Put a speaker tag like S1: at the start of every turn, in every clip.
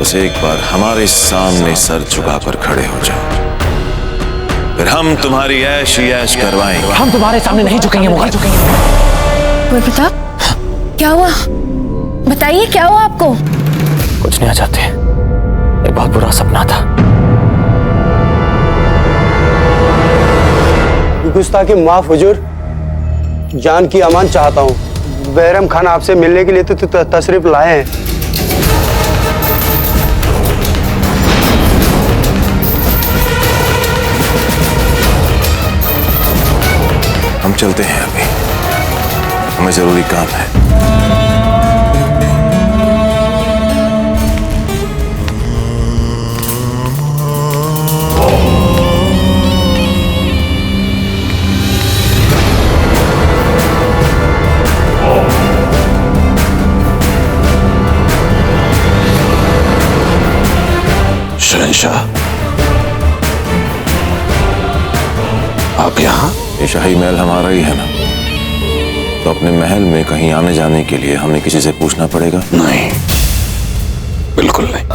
S1: बस एक बार हमारे सामने सर झुकाकर खड़े हो जाओ, फिर हम तुम्हारी ऐश ही ऐश करवाएंगे।
S2: हम तुम्हारे सामने नहीं झुकेंगे मुगल।
S3: कुंवर प्रताप, क्या हुआ? बताइए, क्या हुआ आपको?
S2: कुछ नहीं आ जाते, एक बहुत बुरा सपना था।
S4: गुस्ताखी माफ हुजूर, जान की अमान चाहता हूँ। बैरम खान आपसे मिलने के लिए तो तशरीफ लाए हैं।
S1: हम चलते हैं, अभी हमें जरूरी काम है। शहंशाह, आप यहाँ? ये शाही महल हमारा ही है ना, तो अपने महल में कहीं आने जाने के लिए हमें किसी से पूछना पड़ेगा?
S5: नहीं, बिल्कुल नहीं।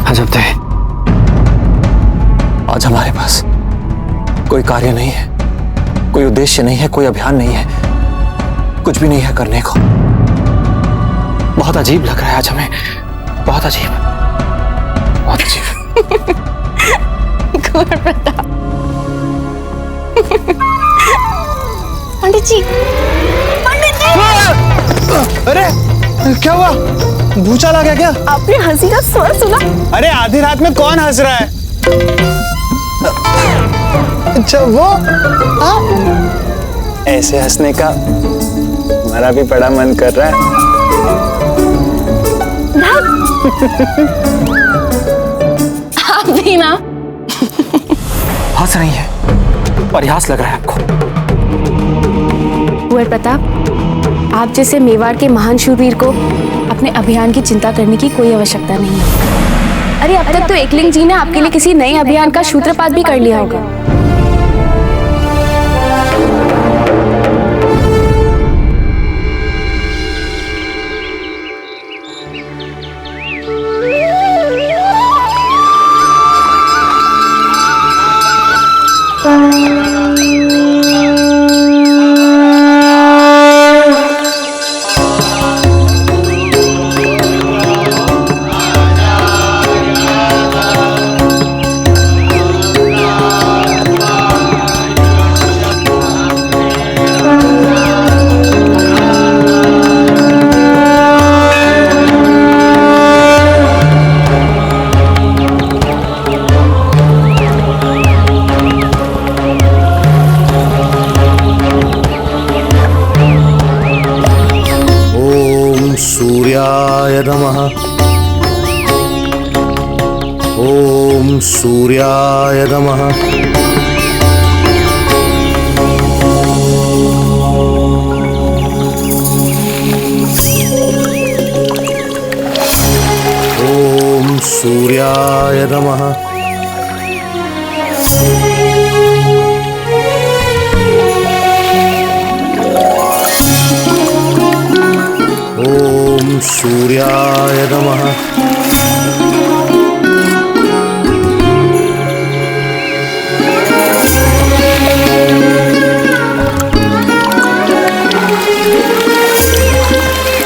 S2: अजब थे, आज हमारे पास कोई कार्य नहीं है, कोई उद्देश्य नहीं है, कोई अभियान नहीं है, कुछ भी नहीं है करने को। बहुत अजीब लग रहा है आज हमें, बहुत अजीब, बहुत अजीब।
S3: कुंवर प्रताप, पंडित जी, पंडित जी!
S4: अरे क्या हुआ? भूचाल आ गया क्या?
S3: आपने हंसी का स्वर सुना?
S4: अरे आधी रात में कौन हंस रहा है? अच्छा वो ऐसे हंसने का हमारा भी बड़ा मन कर रहा है।
S3: आप भी ना
S2: हंस रही है, प्रयास लग रहा है आपको।
S3: कुंवर प्रताप, आप जैसे मेवाड़ के महान शूरवीर को अपने अभियान की चिंता करने की कोई आवश्यकता नहीं है। अरे अब तक तो एकलिंग जी ने आपके लिए किसी नए अभियान का सूत्रपात भी कर लिया होगा।
S6: सूर्याय नमः। ओम सूर्याय नमः। ओम सूर्याय नमः। ओम सूर्याय नमः।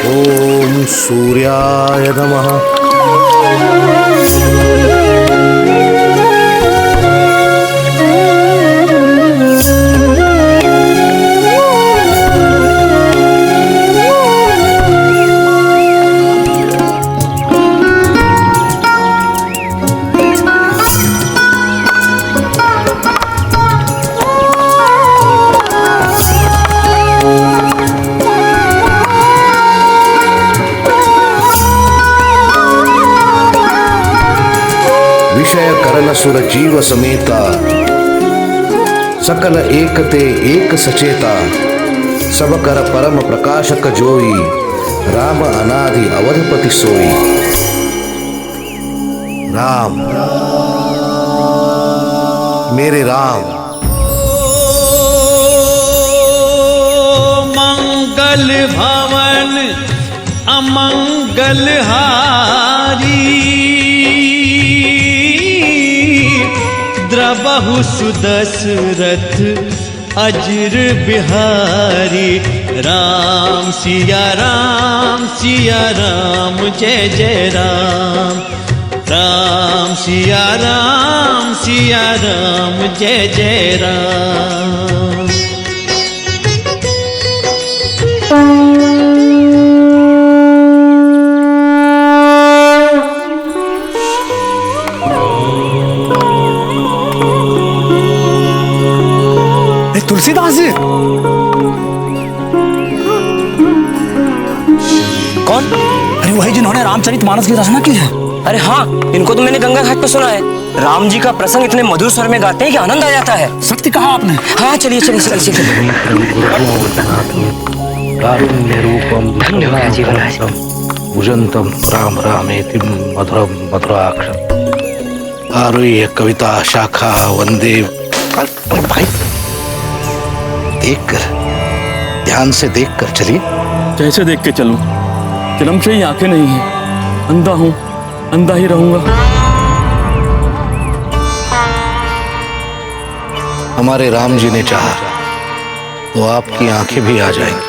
S6: ओम सूर्याय नमः। विषय करन सुर जीव समेता, सकल एकते एक सचेता, सब कर परम प्रकाशक जोई, राम अनादि अवधपति सोई। राम, मेरे राम।
S7: मंगल भवन अमंगल हारी, द्रवहु सुदशरथ अजर बिहारी। राम सिया राम जय जय राम। राम सिया राम जय जय राम।
S2: तुलसीदास जी
S8: कौन?
S2: अरे वही जिन्होंने रामचरितमानस की रचना की है।
S8: अरे हाँ, इनको तो मैंने गंगा घाट पे सुना है। राम जी का प्रसंग इतने मधुर स्वर में गाते हैं कि आनंद आ जाता है।
S2: सत्य कहा आपने।
S8: हाँ चलिए चलिए चलिए चलिए। धन्यवाद जीवन
S6: भुजंतम राम रामेति मधुरम मधुराक्षर आरुह्य कविता शाखा वंदे। भाई देखकर, ध्यान से देखकर चलिए।
S9: कैसे देख के चलूं? जन्म से ही आंखें नहीं है, अंधा हूं, अंधा ही रहूंगा।
S6: हमारे राम जी ने चाहा तो आपकी आंखें भी आ जाएंगी।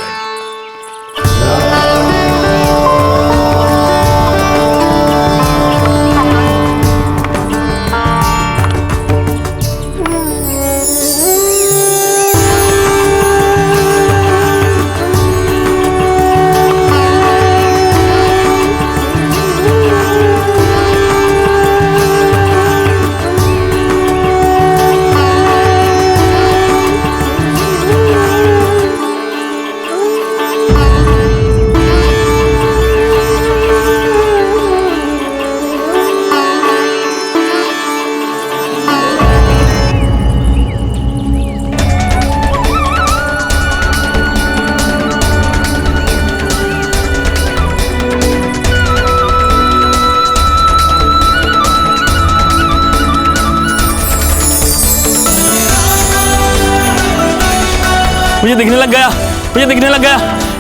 S9: मुझे दिखने लग गया, मुझे दिखने लग गया।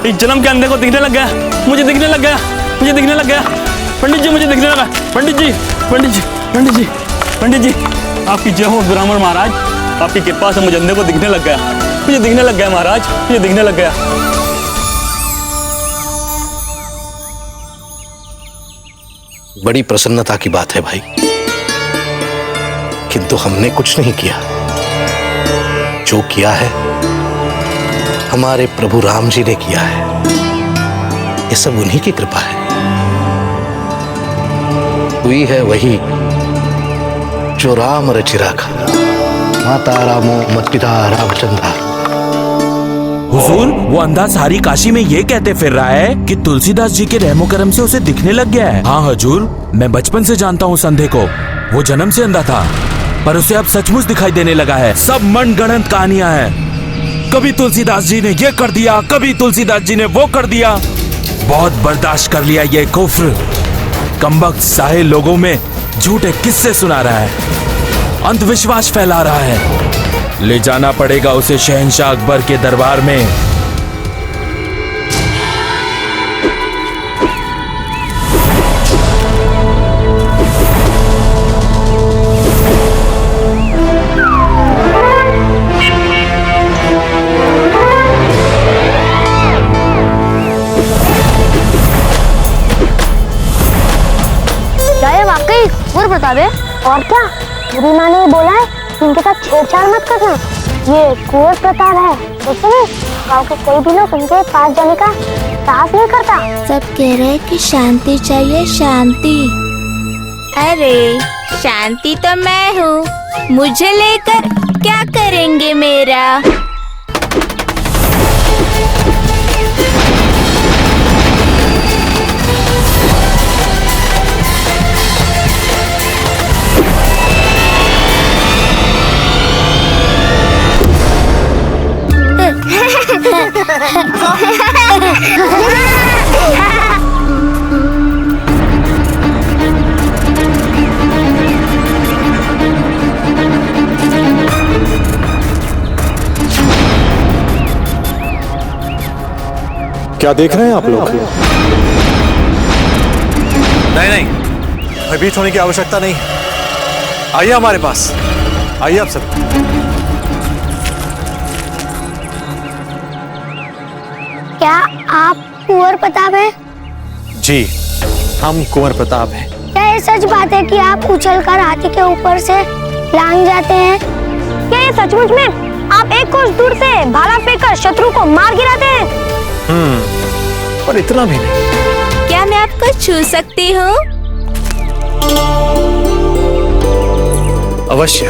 S9: इस जन्म के अंधे को दिखने लग गया, मुझे दिखने लग गया, मुझे दिखने लग गया। पंडित जी मुझे दिखने लगा। पंडित जी, पंडित जी, पंडित जी, पंडित जी, आपकी जय हो ब्राह्मण महाराज। आपकी कृपा से मुझे अंधे को दिखने लग गया, मुझे दिखने लग गया महाराज, मुझे दिखने लग गया।
S6: बड़ी प्रसन्नता की बात है भाई, किंतु हमने कुछ नहीं किया। जो किया है हमारे प्रभु राम जी ने किया है। ये सब उन्हीं की कृपा है। हुई है वही जो राम रचि राखा। माता रामो मत पिता रामचंद्र।
S10: हुजूर, वो अंधा सारी काशी में ये कहते फिर रहा है कि तुलसीदास जी के रहमो करम से उसे दिखने लग गया है। हाँ हुजूर, मैं बचपन से जानता हूँ उस अंधे को। वो जन्म से अंधा था, पर उसे अब सचमुच दिखाई देने लगा है। सब मनगढ़ंत कहानियां हैं। कभी तुलसीदास जी ने ये कर दिया, कभी तुलसीदास जी ने वो कर दिया। बहुत बर्दाश्त कर लिया ये कुफ्र। कमबख्त साहे लोगों में झूठे किस्से सुना रहा है, अंधविश्वास फैला रहा है। ले जाना पड़ेगा उसे शहंशाह अकबर के दरबार में।
S11: बता दे। और क्या, मेरी माँ ने बोला है कि उनके साथ छेड़छाड़ मत करना। ये कुंवर प्रताप है, उसमें गाँव के कोई भी लोग उनके पास जाने का साहस नहीं करता।
S12: सब कह रहे हैं कि शांति चाहिए, शांति। अरे शांति तो मैं हूँ, मुझे लेकर क्या करेंगे मेरा।
S13: क्या देख रहे हैं आप लोग?
S2: नहीं, भयभीत होने की आवश्यकता नहीं। आइए हमारे पास, आइए आप सब।
S11: क्या आप कुंवर प्रताप हैं?
S2: जी, हम कुंवर प्रताप हैं।
S11: क्या ये सच बात है कि आप उछलकर हाथी के ऊपर से लांग जाते हैं? क्या ये सचमुच में आप एक कोस दूर से भाला फेंककर शत्रु को मार गिराते हैं?
S2: पर इतना भी नहीं।
S12: क्या मैं आपको छू सकती हूँ?
S2: अवश्य,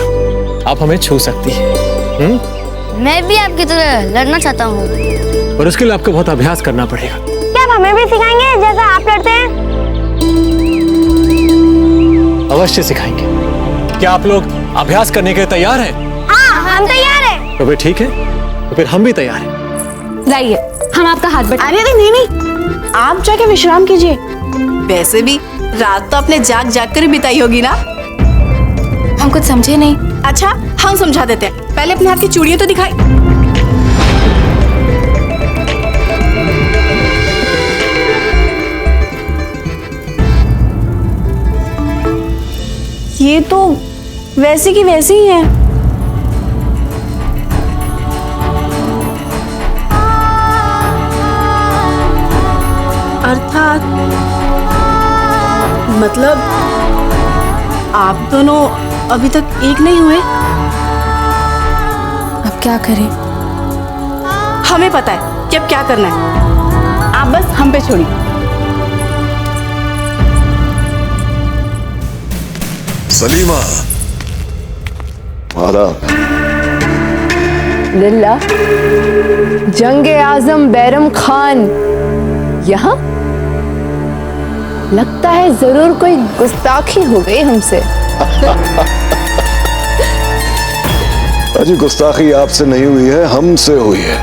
S2: आप हमें छू सकती हैं।
S11: मैं भी आपकी तरह लड़ना चाहता हूँ।
S2: और उसके लिए आपको बहुत अभ्यास करना पड़ेगा।
S11: क्या आप हमें भी सिखाएंगे जैसा आप लड़ते हैं?
S2: अवश्य सिखाएंगे। क्या आप लोग अभ्यास करने के लिए तैयार हैं?
S11: हाँ, हम तैयार हैं।
S2: तो फिर ठीक है, तो फिर हम भी तैयार हैं।
S3: लाइए, हम आपका हाथ बटा।
S14: अरे नहीं, आप जाके विश्राम कीजिए। वैसे भी रात तो आपने जाग कर ही बिताई होगी ना?
S3: हम कुछ समझे नहीं।
S14: अच्छा, हम समझा देते हैं। पहले अपने हाथ की चूड़ियां तो दिखाई। ये तो वैसी की वैसी ही है। अर्थात मतलब आप दोनों अभी तक एक नहीं हुए।
S3: अब क्या करें?
S14: हमें पता है कि अब क्या करना है। आप बस हम पे छोड़िए।
S5: सलीमा, आदाब।
S15: लिल्ला, जंगे आजम बैरम खान यहाँ? लगता है जरूर कोई गुस्ताखी हो गई हमसे।
S5: अजी, गुस्ताखी आपसे नहीं हुई है, हमसे हुई है,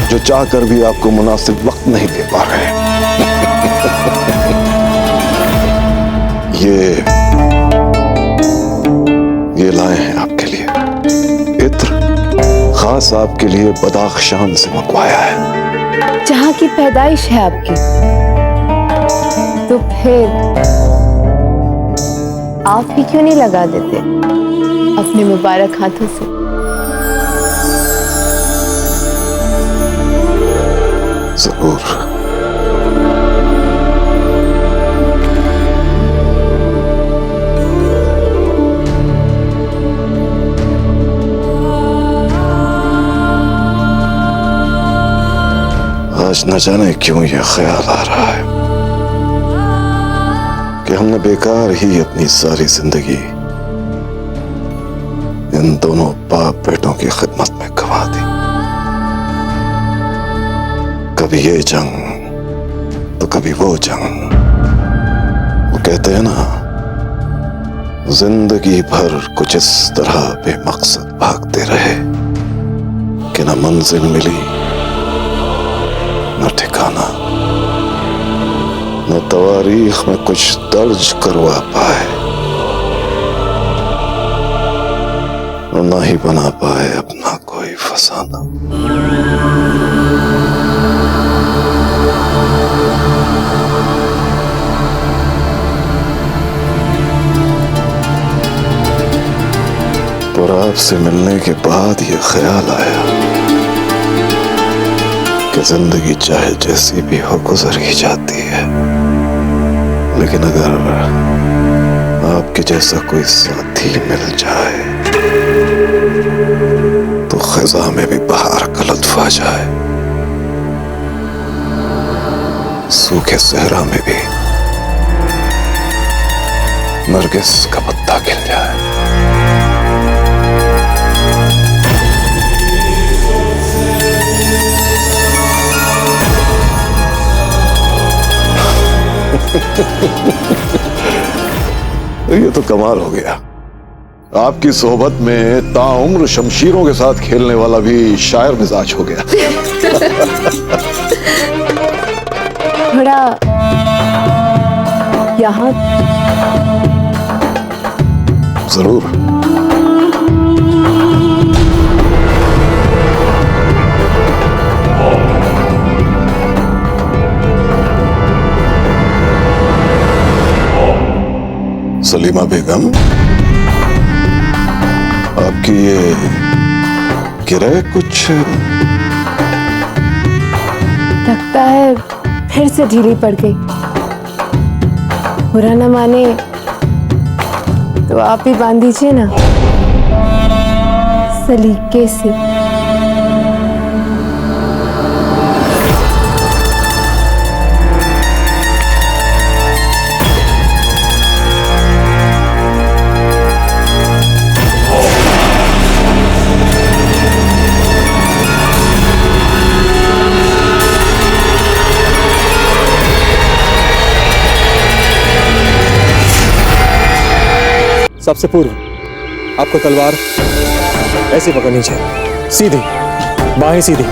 S5: जो चाहकर भी आपको मुनासिब वक्त नहीं दे पा रहे। ये लाए हैं आपके लिए इत्र, खास आपके लिए बदाख्शान से मंगवाया है।
S15: जहाँ की पैदाइश है आपकी, तो फिर आप भी क्यों नहीं लगा देते अपने मुबारक हाथों से?
S5: जरूर। आज न जाने क्यों यह ख्याल आ रहा है कि हमने बेकार ही अपनी सारी जिंदगी इन दोनों बाप बेटों की खिदमत में गंवा दी। कभी ये जंग तो कभी वो जंग। वो कहते हैं ना, जिंदगी भर कुछ इस तरह बेमकसद भागते रहे कि न मंजिल मिली, न ठिकाना, न तवारीख में कुछ दर्ज करवा पाए, और न ही बना पाए अपना कोई फसाना। और आपसे मिलने के बाद ये ख्याल आया कि जिंदगी चाहे जैसी भी हो गुजर ही जाती है, लेकिन अगर आपके जैसा कोई साथी मिल जाए तो खज़ा में भी बहार का लुत्फ आ जाए, सूखे सहरा में भी नरगिस का पत्ता खिल जाए। ये तो कमाल हो गया। आपकी सोहबत में ताउम्र शमशीरों के साथ खेलने वाला भी शायर मिजाज हो गया।
S15: थोड़ा यहाँ
S5: जरूर। सलीमा बेगम, आपकी ये गिरह कुछ
S15: लगता है फिर से ढीली पड़ गई। बुरा न माने तो आप ही बांध दीजिए ना, सलीके से।
S2: सबसे पूर्व आपको तलवार ऐसे पकड़नी चाहिए, सीधी, बाहें सीधी,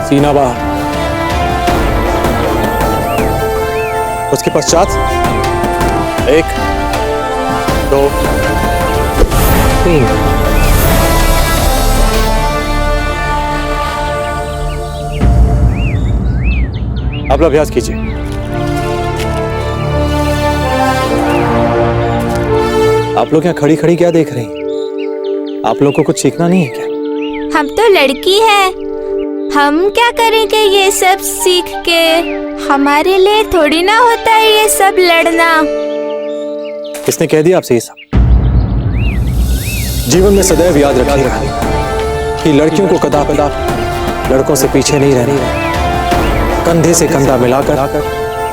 S2: सीना बाहर। उसके पश्चात 1 2 3 अब अभ्यास कीजिए। आप लोग यहाँ खड़ी खड़ी क्या देख रही हैं? आप लोग को कुछ सीखना नहीं है क्या?
S12: हम तो लड़की है, हम क्या करेंगे ये सब सीख के? हमारे लिए थोड़ी ना होता है ये सब लड़ना।
S2: किसने कह दिया आपसे ये सब? जीवन में सदैव याद रखिएगा कि लड़कियों को कदापि लड़कों से पीछे नहीं रहना, कंधे से कंधा मिलाकर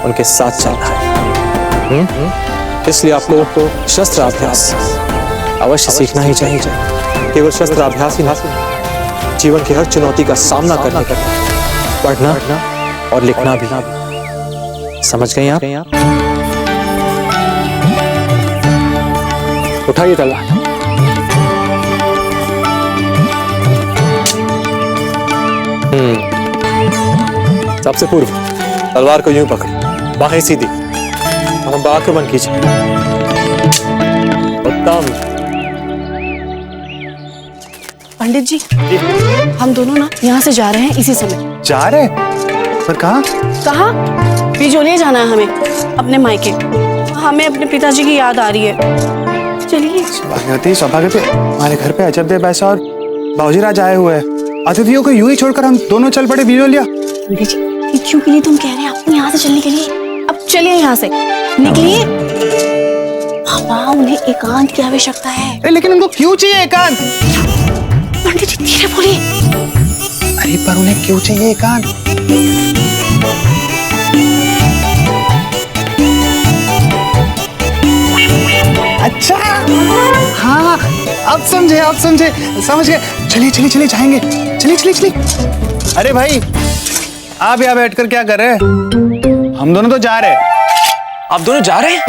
S2: उनके साथ चलना है। इसलिए आप लोगों को शस्त्र अभ्यास अवश्य सीखना ही चाहिए। केवल शस्त्र अभ्यास ही नहीं, जीवन की हर चुनौती का सामना करने का पढ़ना और लिखना भी। समझ गए आप? उठाइए तलवार। सबसे पूर्व तलवार को यूं पकड़िए, बाहें सीधी, हम आक्रमण कीजिए। उत्तम।
S14: पंडित जी, हम दोनों ना यहाँ से जा रहे हैं इसी समय।
S4: जा रहे? पर कहाँ?
S14: कहाँ? बिजोलिया जाना है हमें, अपने मायके। हमें अपने पिताजी की याद आ रही है। चलिए।
S4: सौभाग्यवती, हमारे घर पे अजब देव बैसा और बाबूजी राज आए हुए हैं। अतिथियों को यूं ही छोड़कर हम दोनों चल पड़े बिजोलिया।
S14: पंडित जी, क्यों के लिए तुम कह रहे हैं आपको यहाँ से चलने के लिए? अब चलिए यहाँ से, निकलिए। पापा, उन्हें एकांत की आवश्यकता है।
S4: लेकिन उनको क्यों चाहिए एकांत?
S14: पंडित जी धीरे बोलिए।
S4: अरे पर उन्हें क्यों चाहिए एकांत? अच्छा, हाँ, अब समझे, समझ गए। चलिए जाएंगे। चलिए। अरे भाई, आप यहाँ बैठकर क्या कर रहे हैं? हम दोनों तो जा रहे हैं।
S2: आप दोनों जा रहे हैं?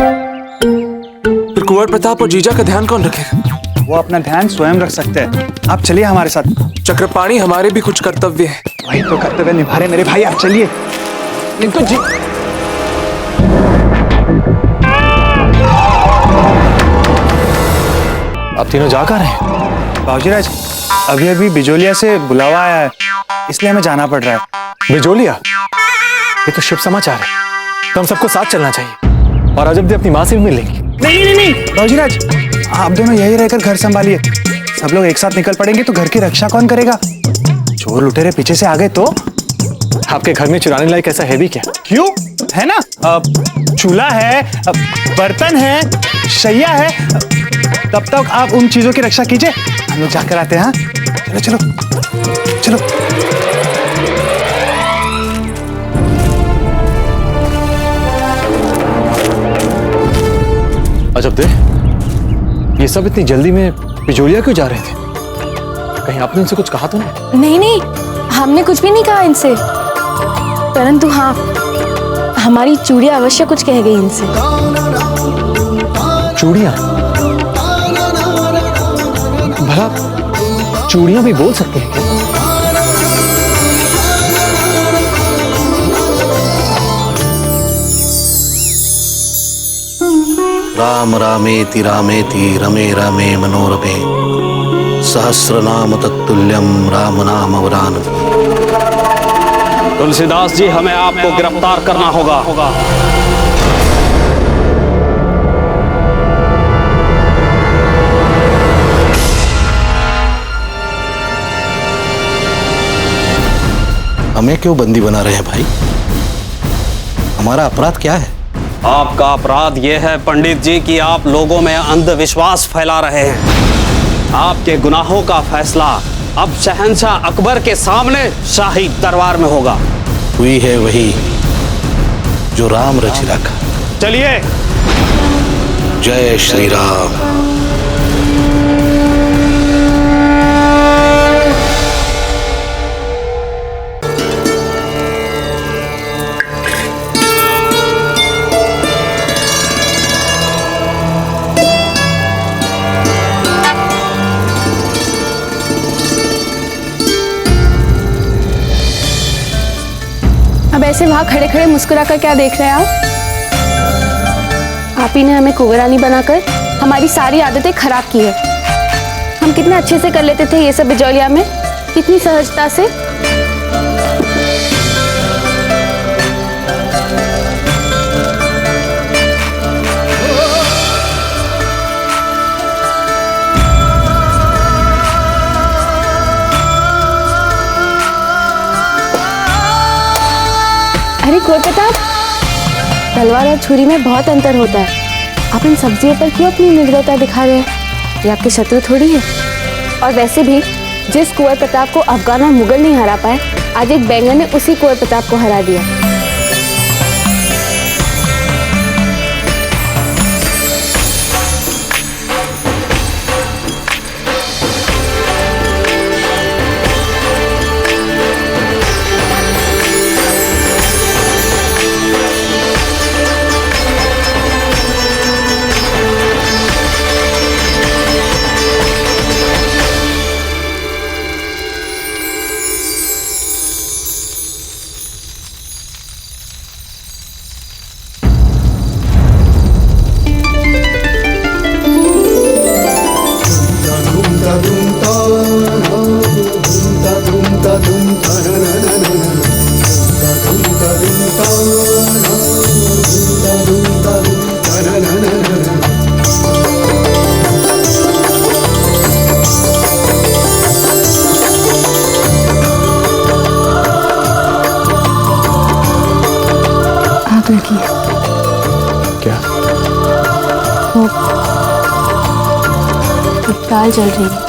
S2: फिर कुंवर प्रताप और जीजा का ध्यान कौन रखेगा?
S4: वो अपना ध्यान स्वयं रख सकते हैं। आप चलिए हमारे साथ।
S2: चक्रपाणी, हमारे भी कुछ कर्तव्य है।
S4: वही तो कर्तव्य निभा रहे मेरे भाई, आप चलिए। इनको जी
S2: आप तीनों जा कर रहे हैं?
S4: बाबूजी राज, अभी बिजोलिया से बुलावा आया है, इसलिए हमें जाना पड़ रहा है।
S2: बिजोलिया? ये तो शुभ समाचार है। तो हम सबको साथ चलना चाहिए और अजब अपनी माँ से भी मिलेंगी।
S4: नहीं बाबूजी राज, आप दोनों यही रहकर घर संभालिए। सब लोग एक साथ निकल पड़ेंगे तो घर की रक्षा कौन करेगा? चोर लुटेरे पीछे से आ गए तो?
S2: आपके घर में चुराने लायक ऐसा है भी क्या?
S4: क्यों, है ना, चूल्हा है, बर्तन है, शैया है। तब तक आप उन चीजों की रक्षा कीजिए, हम लोग जाकर आते हैं। हाँ, चलो।
S2: अजब दे, ये सब इतनी जल्दी में बिजोलिया क्यों जा रहे थे? कहीं आपने उनसे कुछ कहा तो नहीं?
S3: नहीं, हमने कुछ भी नहीं कहा इनसे। परंतु हाँ, हमारी चूड़ियां अवश्य कुछ कह गई इनसे।
S2: चूड़ियां? भला चूड़ियां भी बोल सकते हैं क्या?
S6: राम रामेति रामेति रमे रमे मनोरमे सहस्रनाम तत्तुल्यम राम नाम वरानने।
S9: तुलसीदास जी, हमें आपको गिरफ्तार करना होगा।
S6: हमें क्यों बंदी बना रहे हैं भाई? हमारा अपराध क्या है?
S13: आपका अपराध यह है पंडित जी कि आप लोगों में अंधविश्वास फैला रहे हैं। आपके गुनाहों का फैसला अब शहंशाह अकबर के सामने शाही दरबार में होगा।
S6: हुई है वही जो राम रचि रखा।
S13: चलिए।
S6: जय श्री राम।
S3: अब ऐसे वहां खड़े खड़े मुस्कुरा कर क्या देख रहे हैं आप ही ने हमें कुंवरानी बनाकर हमारी सारी आदतें खराब की है। हम कितने अच्छे से कर लेते थे ये सब बिजौलिया में, कितनी सहजता से। अरे कुंवर प्रताप, तलवार और छुरी में बहुत अंतर होता है। आप इन सब्जियों पर क्यों अपनी निर्दयता दिखा रहे हैं? ये आपके शत्रु थोड़ी है। और वैसे भी जिस कुंवर प्रताप को अफगान और मुगल नहीं हरा पाए, आज एक बैंगन ने उसी कुंवर प्रताप को हरा दिया। आग लगी है।
S2: क्या?
S3: वो दाल जल रही है।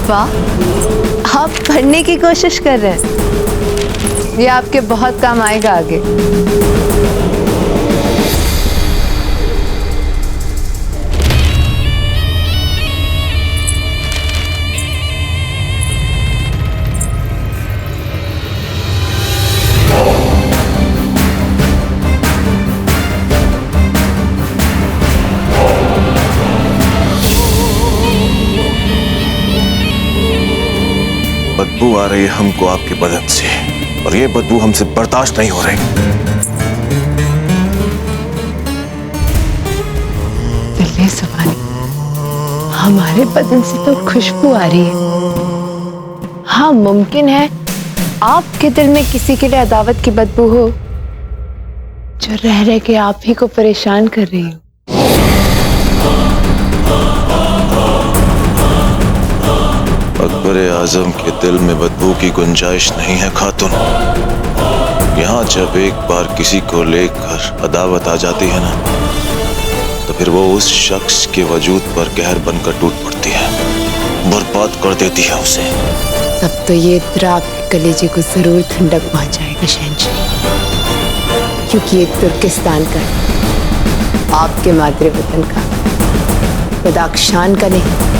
S15: वाह, आप पढ़ने की कोशिश कर रहे हैं। ये आपके बहुत काम आएगा आगे।
S1: बदबू आ रही है हमको आपके बदन से, और ये बदबू हमसे बर्दाश्त नहीं हो रही।
S15: दिल्ली सुभानी, हमारे बदन से तो खुशबू आ रही है। हाँ, मुमकिन है आपके दिल में किसी के लिए अदावत की बदबू हो, जो रह रह के आप ही को परेशान कर रही हो।
S1: अकबर आजम के दिल में बदबू की गुंजाइश नहीं है खातून। यहाँ जब एक बार किसी को लेकर अदावत आ जाती है ना, तो फिर वो उस शख्स के वजूद पर कहर बनकर टूट पड़ती है, बर्बाद कर देती है उसे।
S15: तब तो ये इत्रा आपके कलेजे को जरूर ठंडक पहुंचाएगा शहंशाह, क्योंकि ये तुर्किस्तान का, आपके मातृ वतन का, बदाख्शान का नहीं।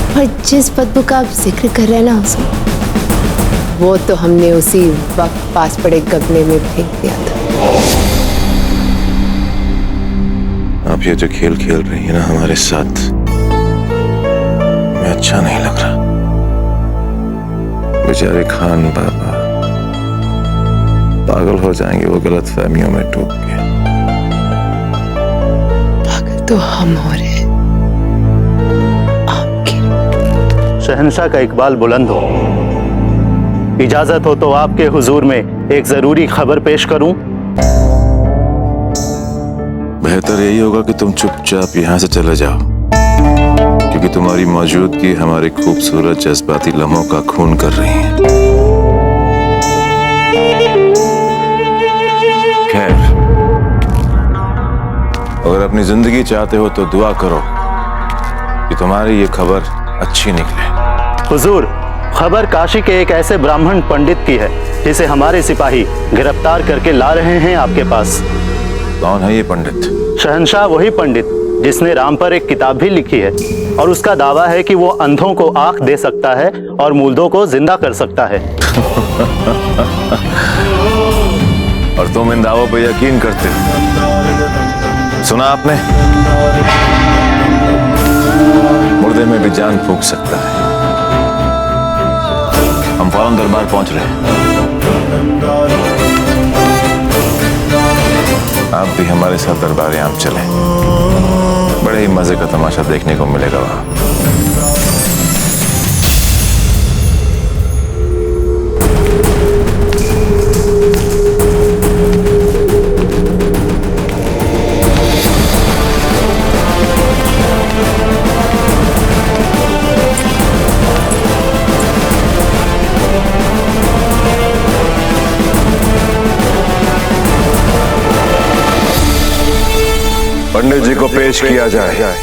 S15: और जिस बदबू का आप जिक्र कर रहे हैं ना हुजूर, वो तो हमने उसी वक्त पास पड़े गगने में फेंक दिया था।
S1: आप ये जो खेल खेल रही है ना हमारे साथ, मैं अच्छा नहीं लग रहा। बेचारे खान बाबा पागल हो जाएंगे वो गलत फहमियों में डूब के।
S15: पागल तो हम हो रहे हैं।
S16: शहंशाह का इकबाल बुलंद हो। इजाजत हो तो आपके हुजूर में एक जरूरी खबर पेश करूं।
S1: बेहतर यही होगा कि तुम चुपचाप यहाँ से चले जाओ, क्योंकि तुम्हारी मौजूदगी हमारे खूबसूरत जज्बाती लम्हों का खून कर रही है। खैर, अगर अपनी जिंदगी चाहते हो तो दुआ करो कि तुम्हारी ये खबर अच्छी निकले।
S16: हुजूर, खबर काशी के एक ऐसे ब्राह्मण पंडित की है जिसे हमारे सिपाही गिरफ्तार करके ला रहे हैं आपके पास।
S1: कौन है ये पंडित?
S16: शहंशाह वही पंडित जिसने राम पर एक किताब भी लिखी है, और उसका दावा है कि वो अंधों को आंख दे सकता है और मुर्दों को जिंदा कर सकता है।
S1: और तुम इन दावों पर यकीन करते हो? सुना आपने? मुर्दे में भी जान फूंक सकता है। हम फौरन दरबार पहुंच रहे हैं। आप भी हमारे साथ दरबार आम चलें। बड़े ही मजे का तमाशा देखने को मिलेगा वहां। पंडित जी को पेश किया जाए।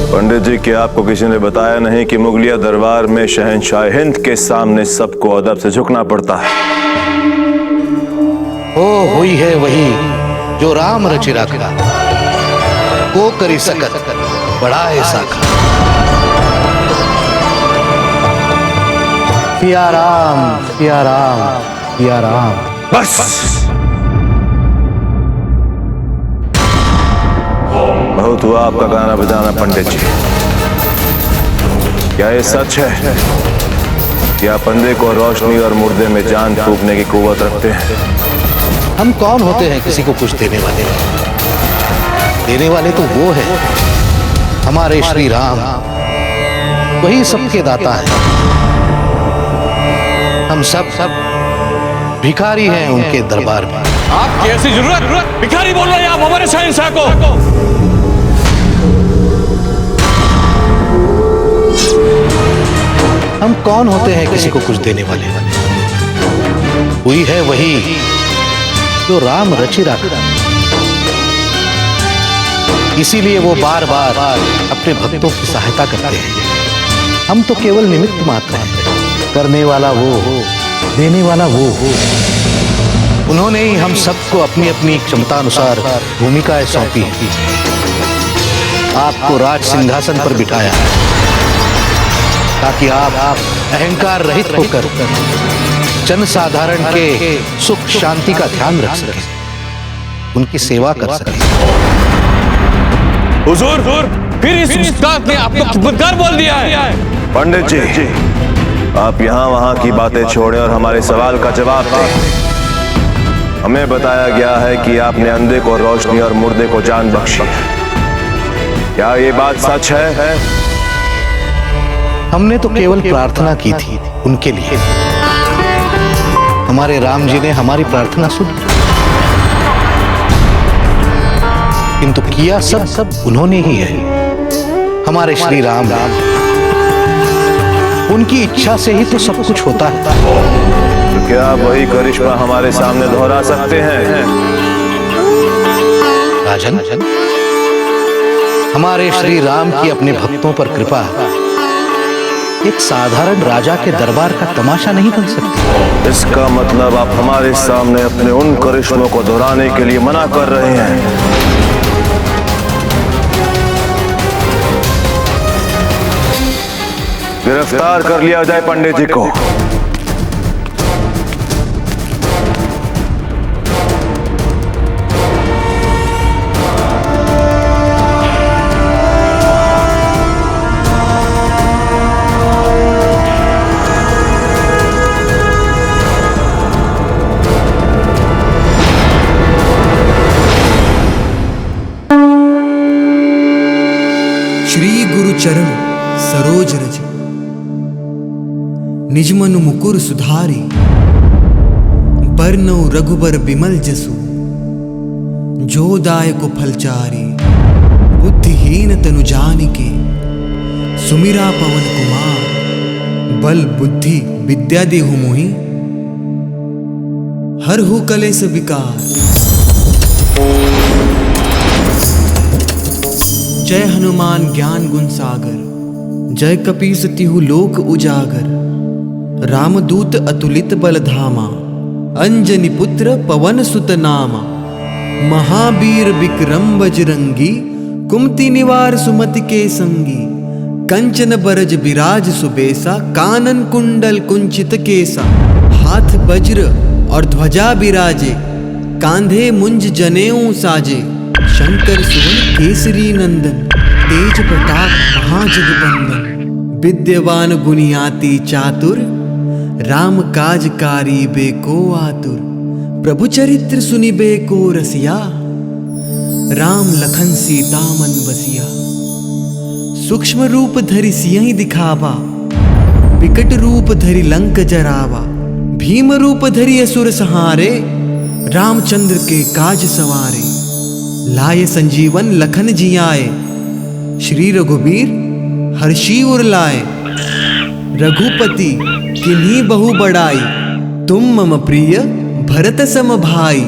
S1: पंडित जी, क्या आपको किसी ने बताया नहीं कि मुगलिया दरबार में शहंशाह हिंद के सामने सबको अदब से झुकना पड़ता है?
S6: ओ हुई है वही जो राम रचि रखा, को करी सकत बड़ा ऐसा खा। सिया राम सिया राम सिया राम।
S1: बस बहुत हुआ आपका गाना बजाना पंडित जी। क्या ये सच है कि आप अंधे को रोशनी और मुर्दे में जान फूंकने की कुव्वत रखते हैं?
S6: हम कौन होते हैं किसी को कुछ देने वाले? देने वाले तो वो है हमारे श्री राम। वही सबके दाता है। हम सब भिखारी हैं उनके दरबार में।
S9: आपकी ऐसी जरूरत भिखारी बोल रहे हैं आप हमारे शहंशाह को?
S6: हम कौन होते हैं किसी को कुछ देने वाले? हुई है वही जो राम रचि रखा, इसीलिए वो बार बार अपने भक्तों की सहायता करते हैं। हम तो केवल निमित्त मात्र हैं। करने वाला वो हो, देने वाला वो हो। उन्होंने ही हम सबको अपनी अपनी क्षमता अनुसार भूमिकाएं सौंपी हैं। आपको राज सिंहासन पर बिठाया ताकि आप अहंकार रहित होकर जन साधारण के सुख शांति का ध्यान रख सकें, उनकी सेवा कर सकें।
S9: हुजूर, फिर इस उस्ताद ने आपको खिदमतगार बोल दिया है।
S1: पंडित जी, आप यहाँ वहाँ की बातें छोड़ें और हमारे सवाल का जवाब दें। हमें बताया गया है कि आपने अंधे को रोशनी और मुर्दे को जान बख्शी। क्या ये बात सच है?
S6: हमने तो केवल प्रार्थना की थी उनके लिए। हमारे राम जी ने हमारी प्रार्थना सुनी, किंतु किया सब उन्होंने ही है। हमारे श्री राम, उनकी इच्छा से ही तो सब कुछ होता है।
S1: तो क्या आप वही करिश्मा हमारे सामने दोहरा सकते हैं?
S6: राजन, हमारे श्री राम की अपने भक्तों पर कृपा एक साधारण राजा के दरबार का तमाशा नहीं बन सकती।
S1: इसका मतलब आप हमारे सामने अपने उन करिश्मों को दोहराने के लिए मना कर रहे हैं। गिरफ्तार कर लिया जाए पंडित जी को।
S17: श्री गुरु चरण सरोज रज, निज मनु मुकुर सुधारी। बरनौ रघुबर बिमल जसु, जो दायको फलचारी। बुद्धिहीन तनु जानिके, सुमिरा पवन कुमार। बल बुद्धि विद्या देहु मोहि, हरहु कलेस विकार। जय हनुमान ज्ञान गुण सागर, जय कपीस तिहु लोक उजागर। रामदूत अतुलित बल धामा, अंजनी पुत्र पवन सुत नामा। महावीर विक्रम बजरंगी, कुमति निवार सुमति के संगी। कंचन बरज विराज सुबेसा, कानन कुंडल कुंचित केसा। हाथ वज्र और ध्वजा विराजे, कांधे मुंज जनेऊ साजे। शंकर सुवन केसरी नंदन, तेज प्रताप महाजगबंदन। विद्यवान गुणियाति चातुर, राम काज कारी बेको आतुर। प्रभु चरित्र सुनिबे को रसिया, राम लखन सीता मन बसिया। सूक्ष्म रूप धरि सियहि दिखावा, विकट रूप धरि लंक जरावा। भीम रूप धरि असुर संहारे, रामचंद्र के काज सवारे। लाए संजीवन लखन जियाए, श्री रघुबीर हर्षि उर लाए। रघुपति किन्हीं बहु बड़ाई, तुम मम प्रिय भरत सम भाई।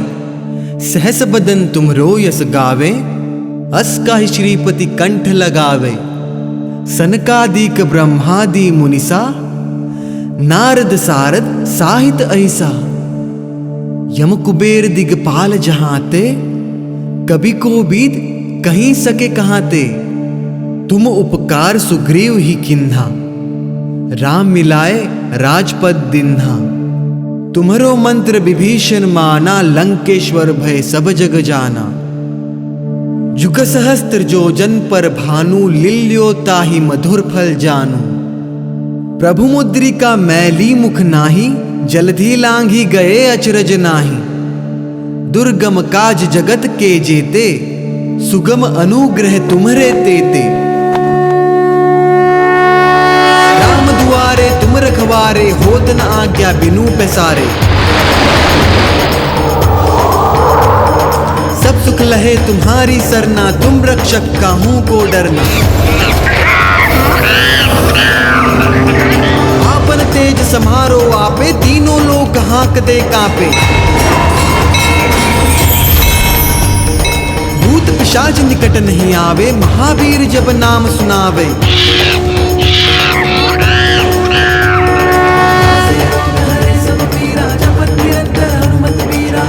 S17: सहस बदन तुमरो यस गावे, अस काहि श्रीपति कंठ लगावे। सनकादिक ब्रह्मादि मुनिसा, नारद सारद साहित अहिसा। यम कुबेर दिगपाल जहांते, कभी को बीत कहीं सके कहाते। तुम उपकार सुग्रीव ही किन्हा, राम मिलाए राजपद दिन्हा। तुम्हरो मंत्र विभीषण माना, लंकेश्वर भय सब जग जाना। जुग सहस्त्र जो जन पर भानु, लिल्यो ताहि मधुर फल जानू। प्रभु मुद्रिका मैली मुख नाही, जलधि लांघी गए अचरज नाही। दुर्गम काज जगत के जेते, सुगम अनुग्रह तुम्हरे तेते। द्वारे, होत न आज्ञा बिनु पैसारे। सब सुख लहे तुम्हारी सरना, तुम रक्षक काहू को डरना। आपन तेज समारो आपे, तीनों लोग हाँक दे कांपे। भूत पिशाच निकट नहीं आवे, महावीर जब नाम सुनावे।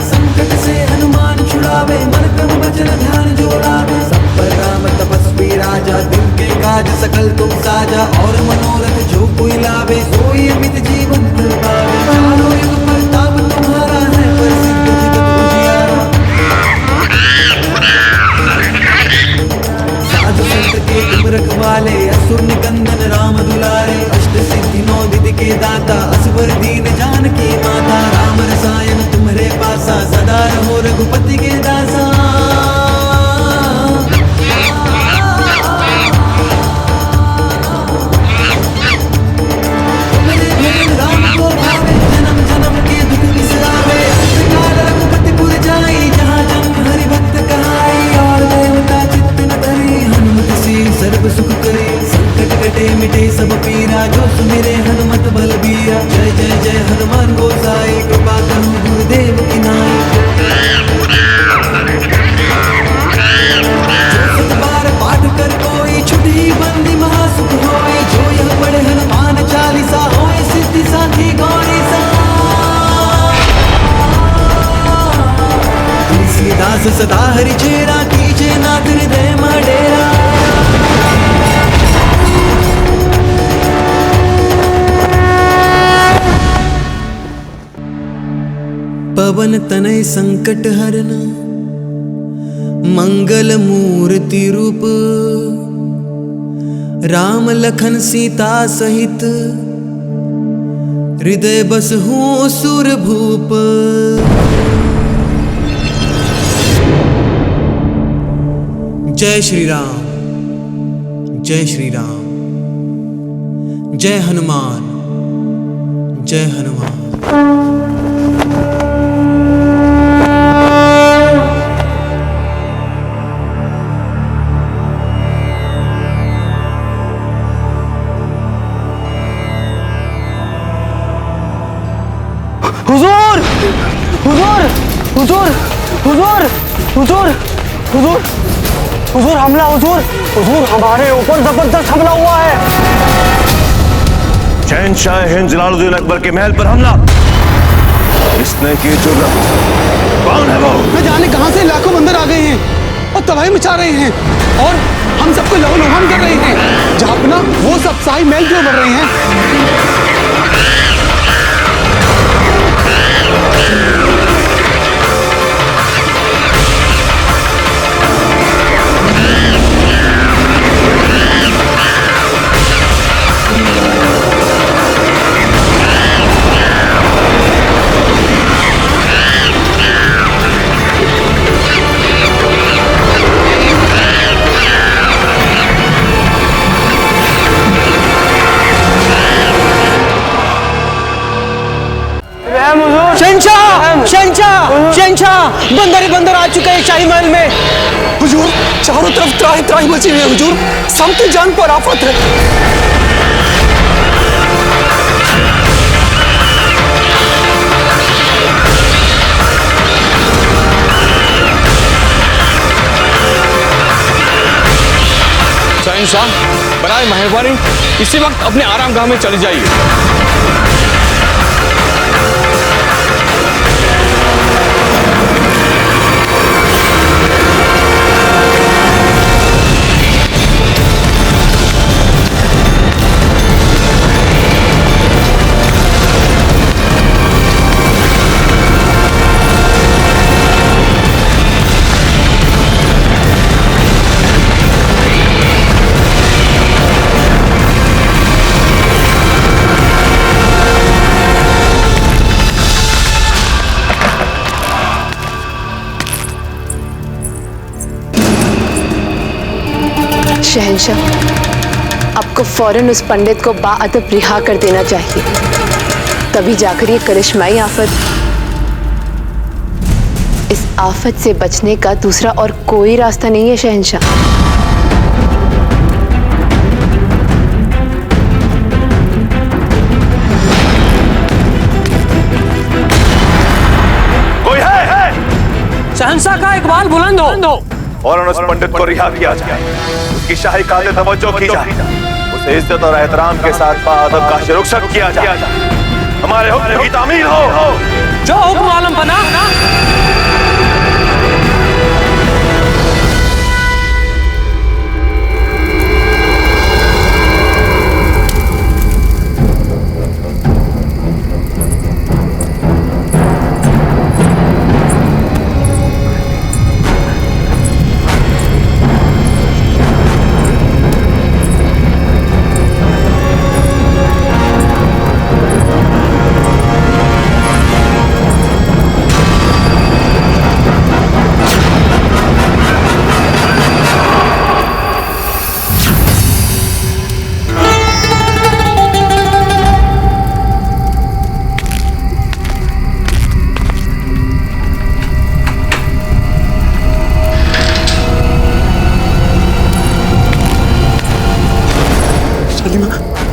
S17: संकट से हनुमान छुड़ावे, मन क्रम वचन ध्यान जो लावे। सब पर राम तपस्वी राजा, दिन के काज सकल तुम साजा। और मनोरथ जो कोई लावे, सोई अमित जीवन फल पावे। चारों युग प्रताप तुम्हारा है, प्रसिद्ध जगत उजियारा। साधु संत के तुम रखवाले, असुर निकंदन राम दुलारे। अष्ट सिद्धि नौ निधि के दाता, असवर दीन जानकी माता। राम रसायन तुम्हारे पासा, सदा रहो रघुपति के दासा। तुम्हारे भजन राम को भावे, जन्म जन्म के दुख बिसरावे। अंतकाल रघुपति पुर जाई, जहाँ जन्म हरि भक्त कहाई। और देवता चित्त न धरी, हनुमत से सर्व सुख करे। संकट कटे मिटे सब पीरा, जो सुमिरे हनुमत बल बीरा। जय जय जय हनुमान गोसाई, कृपा करो गुरुदेव की नाई। जो सत बार पाठ कर कोई, छुटी बंदी महासुख होई। जो यह पढ़े हनुमान चालीसा, होए सिद्धि साखी गौरी सा। तुलसीदास सदा हरि चेरा, कीजे नाथ हृदय में डेरा। पवन तनय संकट हरन, मंगल मूर्ति रूप। राम लखन सीता सहित, हृदय बसहु सुर भूप। जय श्री राम, जय श्री राम, जय हनुमान, जय हनुमान।
S2: हुजूर, हुजूर, हुजूर, हुजूर, हुजूर, हुजूर, हुजूर हमला, हुजूर, हुजूर हमारे ऊपर जबरदस्त हमला हुआ है।
S1: शहंशाह हिंद जलालुद्दीन अकबर के महल पर हमला। इसने की जुर्रत, कौन है वो?
S4: न जाने कहां से लाखों बंदर आ गए हैं और तबाही मचा रहे हैं, और हम सबको लहूलुहान कर रहे हैं। जहापना वो सब शाही महल क्यों बढ़ रहे हैं?
S2: शहंशाह, बंदर ही बंदर आ चुके हैं शाही महल में।
S4: हुजूर, चारों तरफ त्राही त्राही मची हुई है हुजूर, सबकी जान पर आफत है।
S18: शहंशाह, बराए मेहरबानी इसी वक्त अपने आरामगाह में चले जाइए।
S15: शहंशाह, आपको फौरन उस पंडित को बाअदब रिहा कर देना चाहिए। तभी जाकर ये करिश्माई आफत, इस आफत से बचने का दूसरा और कोई रास्ता नहीं है शहंशाह।
S5: कोई है?
S8: शहंशाह का इकबाल बुलंद हो
S5: और उस पंडित को रिहा किया जाए, उसकी शाही कातिल तवज्जो की जाए, उसे इज्जत और एहतराम के साथ बाअदब का रुखसत किया जाए, हमारे हुक्म की तामील हो।
S8: जो हुक्म आलम बना।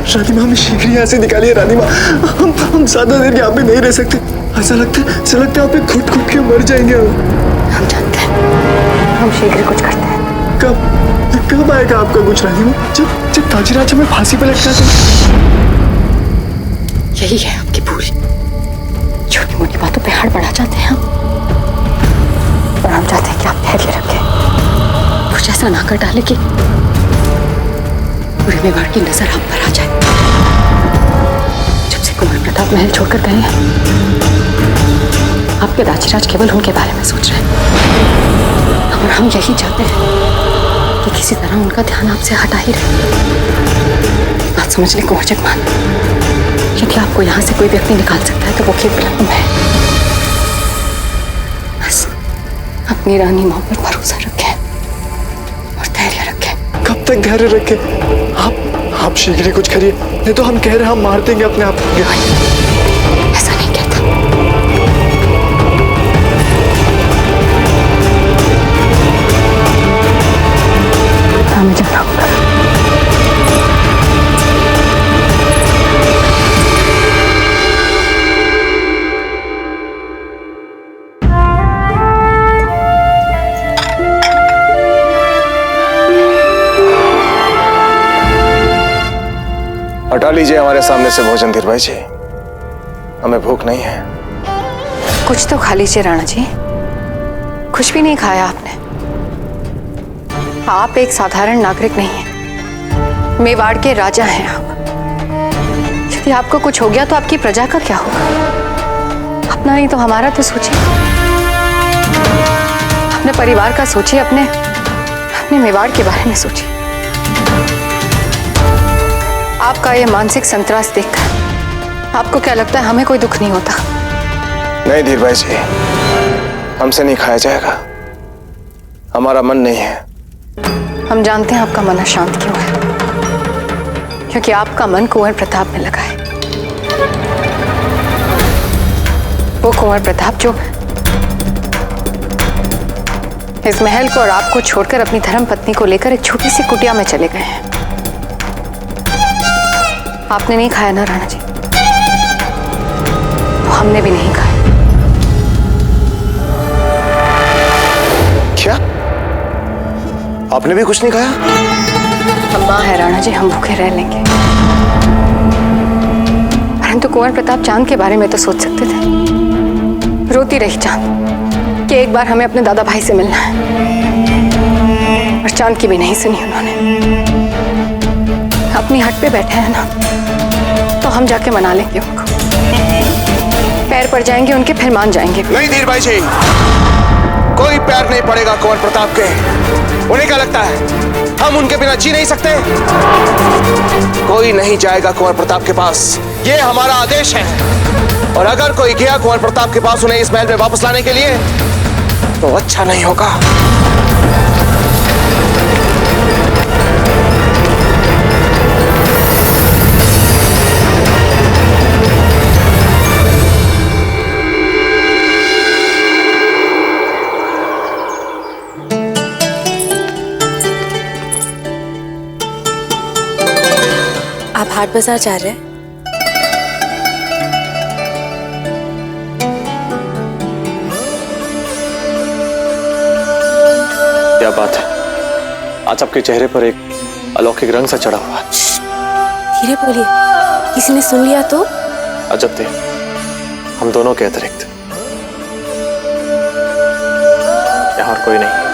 S19: रानीमा, हमें शीघ्र यहाँ से निकालिए रानीमा। हम ज्यादा देर यहाँ पे नहीं रह सकते। ऐसा लगता है यहाँ पे घुट घुट के मर जाएंगे
S15: हम जानते हैं, हम शीघ्र कुछ करते हैं।
S19: कब आएगा आपका कुछ रानीमा? जब ताजीराज हमें फांसी पे लटका दे।
S15: यही है आपकी पूरी छोटी मोटी बातों पे हाड़ बढ़ा जाते हैं हम, और हम चाहते हैं कि आप धैर्य रखें, कुछ ऐसा ना कर डाले कि पूरे मेवाड़ की नजर हम पर आ जाए। जब से कुंवर प्रताप महल छोड़कर गए हैं, आपके राजराज केवल उनके बारे में सोच रहे हैं, और हम यही चाहते हैं कि किसी तरह उनका ध्यान आपसे हटा ही रहे। बात समझ लें कुंवर जगमान, यदि आपको यहाँ से कोई व्यक्ति निकाल सकता है तो वो केवल तुम है। बस अपनी रानी माँ पर भरोसा रखें और धैर्य रखें।
S19: कब तक धैर्य रखें? आप शीघ्र कुछ करिए, नहीं तो हम कह रहे हैं हम मार देंगे अपने आप को।
S15: ऐसा नहीं कहता। हमें जाना होगा।
S5: हटा लीजिए हमारे सामने से भोजन धीर भाई जी, हमें भूख नहीं है।
S15: कुछ तो खा लीजिए राणा जी, कुछ भी नहीं खाया आपने। आप एक साधारण नागरिक नहीं हैं, मेवाड़ के राजा हैं आप। यदि आपको कुछ हो गया तो आपकी प्रजा का क्या होगा? अपना नहीं तो हमारा तो सोचिए, अपने परिवार का सोचिए, अपने मेवाड़ के बारे में सोचिए। आपका ये मानसिक संतरास देखकर आपको क्या लगता है हमें कोई दुख नहीं होता?
S5: नहीं धीर भाई जी, हमसे नहीं खाया जाएगा, हमारा मन नहीं है।
S15: हम जानते हैं आपका मन अशांत क्यों है, क्योंकि आपका मन कुंवर प्रताप में लगा है। वो कुंवर प्रताप जो इस महल को और आपको छोड़कर अपनी धर्म पत्नी को लेकर एक छोटी सी कुटिया में चले गए हैं। आपने नहीं खाया ना राणा जी, तो हमने भी नहीं खाया।
S5: क्या आपने भी कुछ नहीं खाया?
S15: हम मां है राणा जी, हम भूखे रह लेंगे, परंतु कुंवर प्रताप चांद के बारे में तो सोच सकते थे। रोती रही चांद कि एक बार हमें अपने दादा भाई से मिलना है, और चांद की भी नहीं सुनी उन्होंने। अपनी हट पे बैठे हैं ना, तो हम जाके मना लेंगे उनको, पैर पड़ जाएंगे उनके, फिर मान जाएंगे।
S5: नहीं धीर भाई जी, कोई पैर नहीं पड़ेगा कुंवर प्रताप के। उन्हें क्या लगता है हम उनके बिना जी नहीं सकते? कोई नहीं जाएगा कुंवर प्रताप के पास, ये हमारा आदेश है। और अगर कोई गया कुंवर प्रताप के पास उन्हें इस महल में वापस लाने के लिए, तो अच्छा नहीं होगा।
S3: आप हाट बाजार जा रहे हैं?
S18: क्या बात है, आज आपके चेहरे पर एक अलौकिक रंग सा चढ़ा हुआ है।
S3: धीरे बोलिए, किसी ने सुन लिया तो?
S18: अजब थे, हम दोनों के अतिरिक्त यहाँ और कोई नहीं।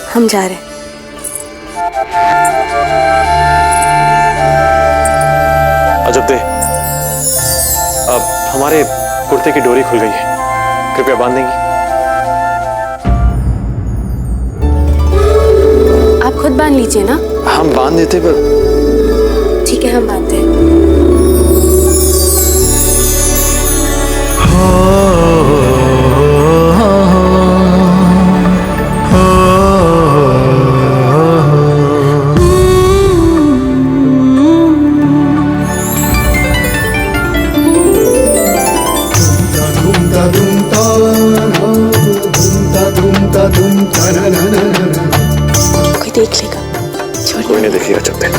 S3: हम जा रहे हैं।
S18: अजब दे, अब हमारे कुर्ते की डोरी खुल गई है, कृपया बांध देंगी?
S3: आप खुद बांध लीजिए ना।
S18: हम बांध देते पर।
S3: ठीक है, हम बांधते हैं। कोई देख लेगा?
S18: कोई नहीं देखेगा। जब तक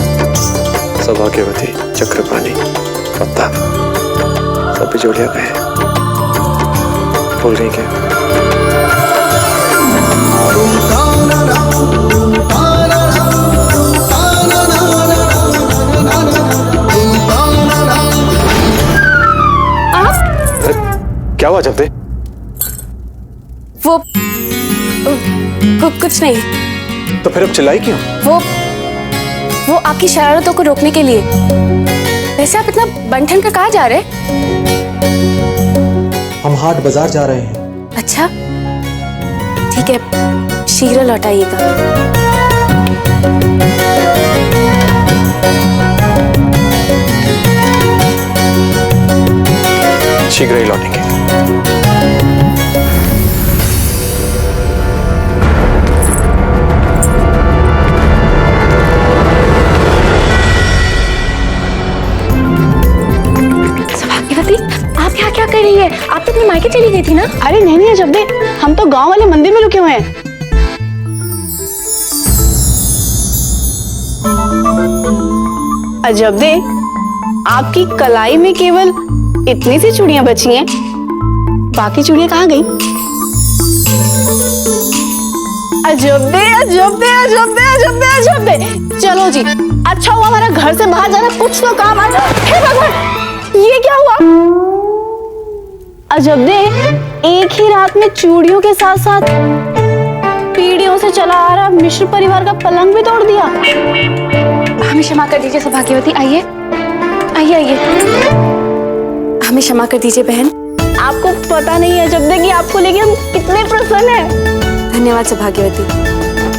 S18: सौभाग्यवती, चक्रपाणी, पत्ता सब बिजोड़िया गए, भूल गई क्या? क्या हुआ? जब दे
S3: वो कुछ नहीं।
S18: तो फिर अब चिल्लाई क्यों?
S3: वो आपकी शरारतों को रोकने के लिए। वैसे आप इतना बंठन कर कहाँ जा रहे?
S17: हम हाट बाजार जा रहे हैं।
S3: अच्छा, ठीक है, शीघ्र लौट आइएगा।
S18: शीघ्र ही लौटेंगे।
S14: आप यहाँ क्या कर रही है? आप तो अपने मायके चली गई थी ना? अरे नहीं नहीं अजब दे, हम तो गांव वाले मंदिर में रुके हुए हैं। अजब दे, आपकी कलाई में केवल इतनी सी चूड़ियां बची हैं, बाकी चूड़ियां कहाँ गई? अजब दे, अजब दे, अजब दे, अजब दे, अजब दे। चलो जी, अच्छा हुआ हमारा घर से बाहर जाना, कुछ तो काम आ जाए। हे भगवान, ये क्या हुआ? अजब दे, एक ही रात में चूड़ियों के साथ साथ पीढ़ियों से चला आ रहा मिश्र परिवार का पलंग भी तोड़ दिया।
S3: हमें क्षमा कर दीजिए सौभाग्यवती। आइए आइए आइए, हमें क्षमा कर दीजिए बहन।
S14: आपको पता नहीं है अजब दे कि आपको लेके हम कितने प्रसन्न हैं।
S3: धन्यवाद सौभाग्यवती।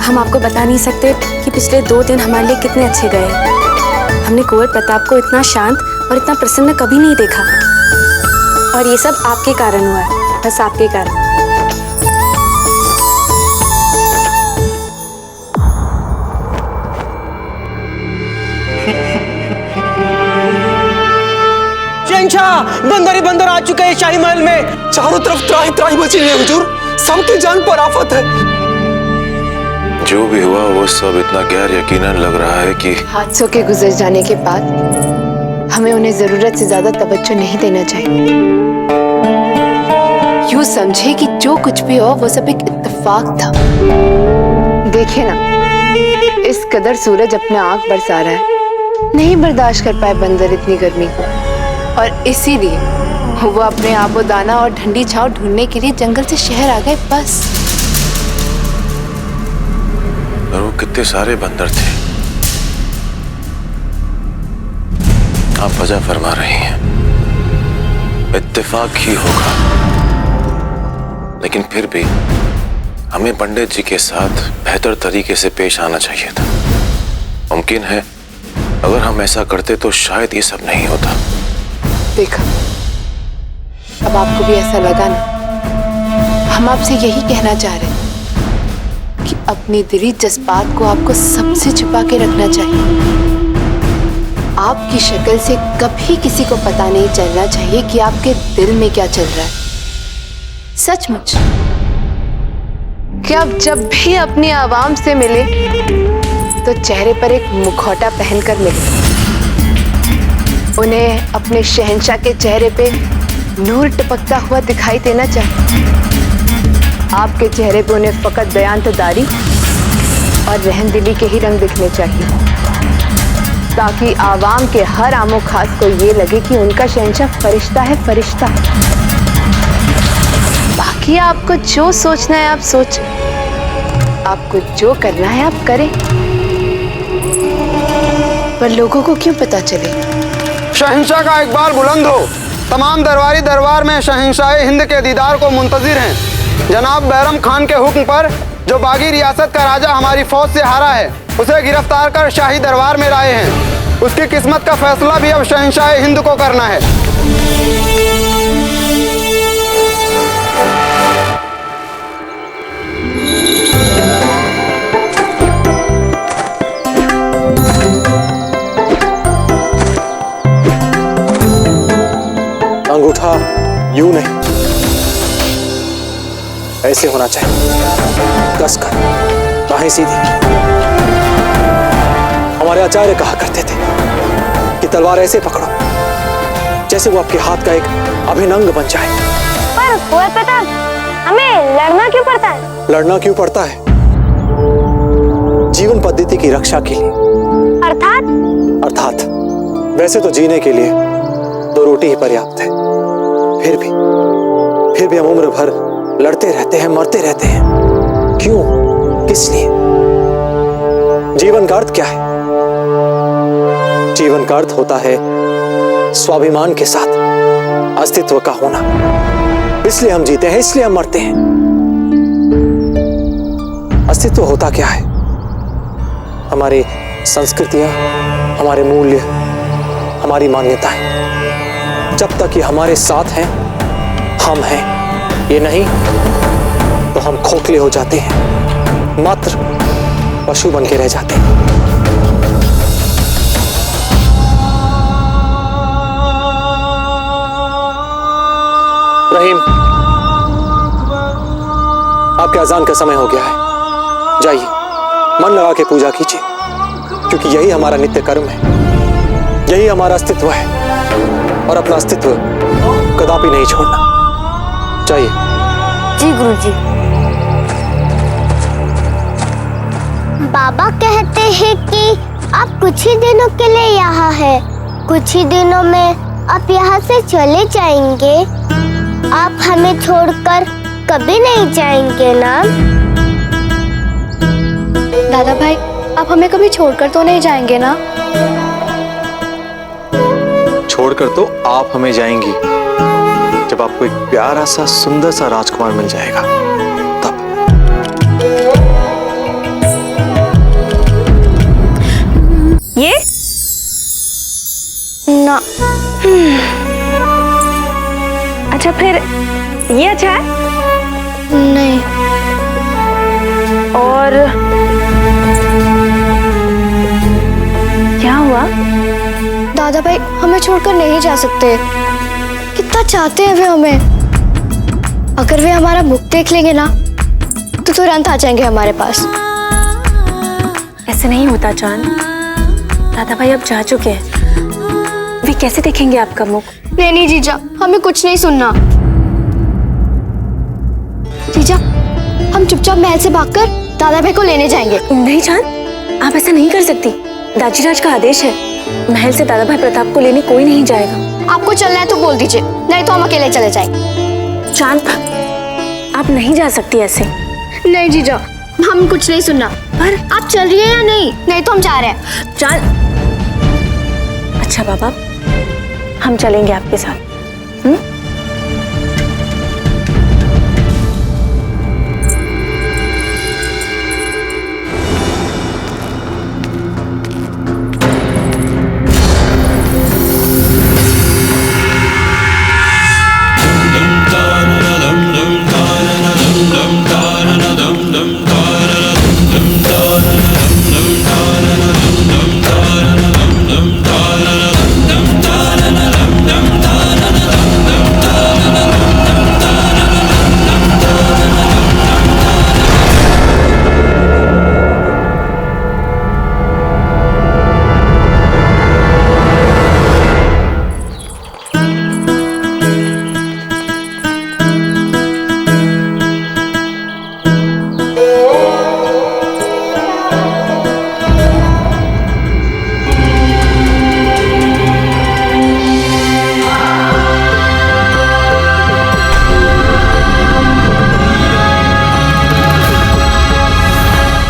S3: हम आपको बता नहीं सकते कि पिछले 2 दिन हमारे लिए कितने अच्छे गए। हमने कुंवर प्रताप को इतना शांत और इतना प्रसन्न कभी नहीं देखा, और ये सब आपके कारण हुआ है, बस आपके कारण।
S20: शहंशाह, बंदर ही बंदर आ चुके हैं शाही महल में। चारों तरफ त्राही त्राही मची है हुजूर, सबकी जान पर आफत है।
S1: जो भी हुआ वो सब इतना गैर यकीनन लग रहा है कि
S15: हादसों के गुजर जाने के बाद हमें उन्हें जरूरत से ज्यादा तवज्जो नहीं देना चाहिए। यूं समझे कि जो कुछ भी हो वो सब एक इत्तेफाक था। देखिए ना, इस कदर सूरज अपना आंख बरसा रहा है, नहीं बर्दाश्त कर पाए बंदर इतनी गर्मी को, और इसीलिए वो अपने आबो दाना और ठंडी छांव ढूंढने के लिए जंगल से शहर आ गए। बस।
S1: और वो कितने सारे बंदर थे। आप वजह फरमा रही हैं, इत्तेफाक ही होगा, लेकिन फिर भी हमें पंडित जी के साथ बेहतर तरीके से पेश आना चाहिए था। मुमकिन है अगर हम ऐसा करते तो शायद ये सब नहीं होता।
S15: देखा, अब आपको भी ऐसा लगा ना? हम आपसे यही कहना चाह रहे हैं कि अपनी दिली जज्बात को आपको सबसे छुपा के रखना चाहिए। आपकी शक्ल से कभी किसी को पता नहीं चलना चाहिए कि आपके दिल में क्या चल रहा है। सचमुच कि आप जब भी अपनी आवाम से मिले तो चेहरे पर एक मुखौटा पहनकर मिले। उन्हें अपने शहंशाह के चेहरे पे नूर टपकता हुआ दिखाई देना चाहिए। आपके चेहरे पे उन्हें फकत बयानतदारी और रहमदिली के ही रंग दिखने चाहिए, ताकि आवाम के हर आमो खास को ये लगे कि उनका शहंशाह फरिश्ता है, फरिश्ता। बाकी आपको जो सोचना है आप सोचें, आपको जो करना है आप करें, पर लोगों को क्यों पता चले?
S21: शहंशाह का इकबाल बुलंद हो। तमाम दरबारी दरबार में शहंशाह हिंद के दीदार को मुंतजिर हैं। जनाब बैरम खान के हुक्म पर जो बागी रियासत का राजा हमारी फौज से हारा है, उसे गिरफ्तार कर शाही दरबार में लाए हैं। उसकी किस्मत का फैसला भी अब शहंशाह हिंद को करना है।
S18: अंगूठा यूं नहीं, ऐसे होना चाहिए, कसकर, बाहें सीधी। हमारे आचार्य कहा करते थे कि तलवार ऐसे पकड़ो जैसे वो आपके हाथ का एक अभिन्न अंग बन जाए।
S11: पर कुंवर प्रताप, हमें लड़ना क्यों पड़ता है?
S18: लड़ना क्यों पड़ता है? जीवन पद्धति की रक्षा के लिए। अर्थात वैसे तो जीने के लिए 2 रोटी ही पर्याप्त है, फिर भी हम उम्र भर लड़ते रहते हैं, मरते रहते हैं। क्यों? किस लिए? जीवन का अर्थ क्या है? जीवन का अर्थ होता है स्वाभिमान के साथ अस्तित्व का होना। इसलिए हम जीते हैं, इसलिए हम मरते हैं। अस्तित्व होता क्या है? हमारी संस्कृतियां, हमारे मूल्य, हमारी मान्यताएं। जब तक ये हमारे साथ हैं, हम हैं। ये नहीं तो हम खोखले हो जाते हैं, मात्र पशु बन के रह जाते हैं। रहीम, आपके अजान का समय हो गया है। जाइए, मन लगा के पूजा कीजिए, क्योंकि यही हमारा नित्य कर्म है, यही हमारा अस्तित्व है, और अपना अस्तित्व कदापि नहीं छोड़ना। जाइए।
S11: जी गुरुजी। बाबा कहते हैं कि आप कुछ ही दिनों के लिए यहाँ है, कुछ ही दिनों में आप यहाँ से चले जाएंगे। आप हमें छोड़कर कभी नहीं जाएंगे ना?
S3: दादा भाई, आप हमें कभी छोड़कर तो नहीं जाएंगे ना?
S18: छोड़कर तो आप हमें जाएंगी जब आपको एक प्यारा सा सुंदर सा राजकुमार मिल जाएगा, तब।
S12: ये
S3: ना।
S12: अच्छा, फिर ये अच्छा है?
S3: नहीं।
S12: और क्या हुआ?
S3: दादा भाई, हमें छोड़कर नहीं जा सकते। कितना चाहते हैं वे हमें। अगर वे हमारा मुख देख लेंगे ना तो तुरंत आ जाएंगे हमारे पास।
S12: ऐसे नहीं होता चांद। दादा भाई अब जा चुके हैं, वे कैसे देखेंगे आपका मुख?
S3: नहीं जीजा, हमें कुछ नहीं सुनना। जीजा, हम चुपचाप महल से भागकर दादा भाई को लेने जाएंगे।
S12: नहीं चांद, आप ऐसा नहीं कर सकती। दाजीराज का आदेश है, महल से दादा भाई प्रताप को लेने कोई नहीं जाएगा।
S3: आपको चलना है तो बोल दीजिए, नहीं तो हम अकेले चले जाएंगे।
S12: चांद, आप नहीं जा सकती ऐसे।
S3: नहीं जीजा, हम कुछ नहीं सुनना। पर आप चल रही है या नहीं? नहीं तो हम जा रहे हैं।
S12: चांद, अच्छा बाबा, हम चलेंगे आपके साथ।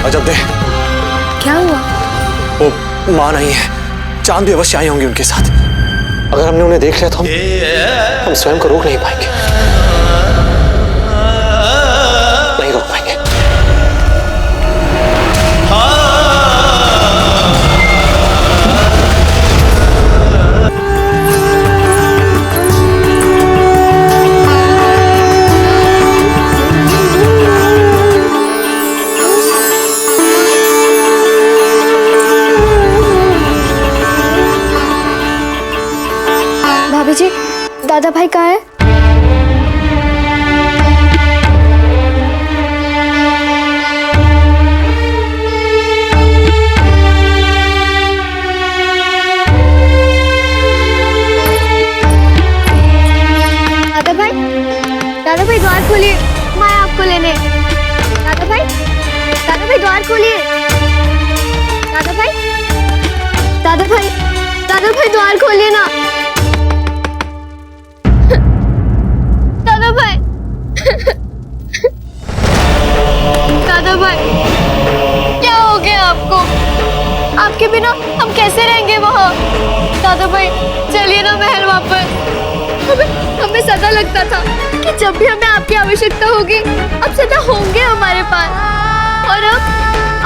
S18: अजब दे,
S3: क्या हुआ?
S18: वो मां नहीं है, चांद भी अवश्य आई होंगी उनके साथ। अगर हमने उन्हें देख लिया तो हम स्वयं को रोक नहीं पाएंगे, नहीं रोक पाएंगे।
S3: भाभी जी, दादा भाई कहाँ है? दादा भाई द्वार खोलिए, मैं आपको लेने। दादा भाई द्वार खोलिए। दादा भाई द्वार खोलिए ना। दादा भाई क्या हो गया आपको? आपके बिना हम कैसे रहेंगे वहाँ? दादा भाई चलिए ना महल वापस। हमें सदा लगता था कि जब भी हमें आपकी आवश्यकता होगी आप सदा होंगे हमारे पास, और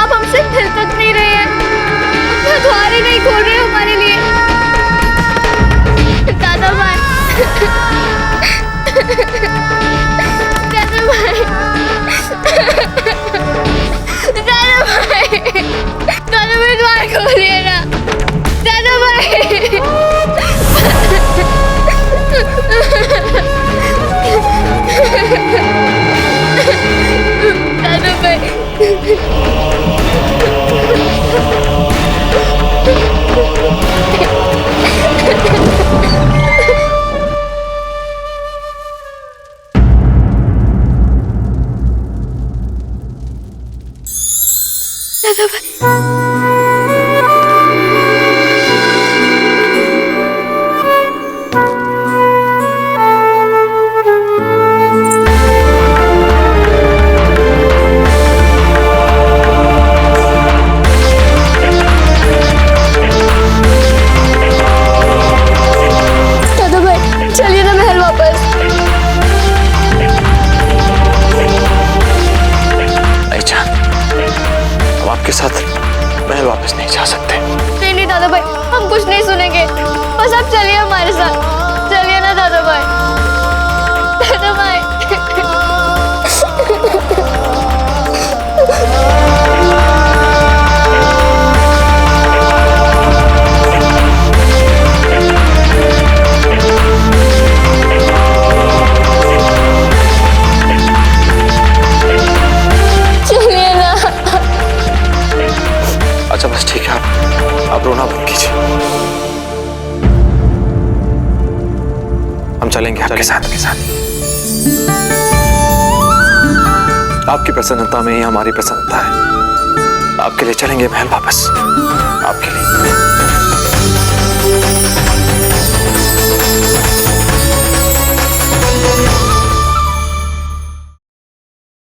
S3: अब हमसे मिल तक नहीं रहे हैं, अपना द्वार ही नहीं खोल रहे हमारे लिए। दादा भाई द्वार खोलिए ना। दादा भाई चलिए ना महल वापस।
S18: नहीं चांद, हम आपके साथ महल वापस नहीं जा सकते।
S3: नहीं दादा भाई, हम कुछ नहीं सुनेंगे, बस आप चलिए हमारे साथ। चलिए ना दादा भाई। दादा भाई
S18: अच्छा बस ठीक है, आप रोना बंद कीजिए। हम चलेंगे आपके साथ। आपकी प्रसन्नता में ही हमारी प्रसन्नता है। आपके लिए चलेंगे महल वापस, आपके लिए।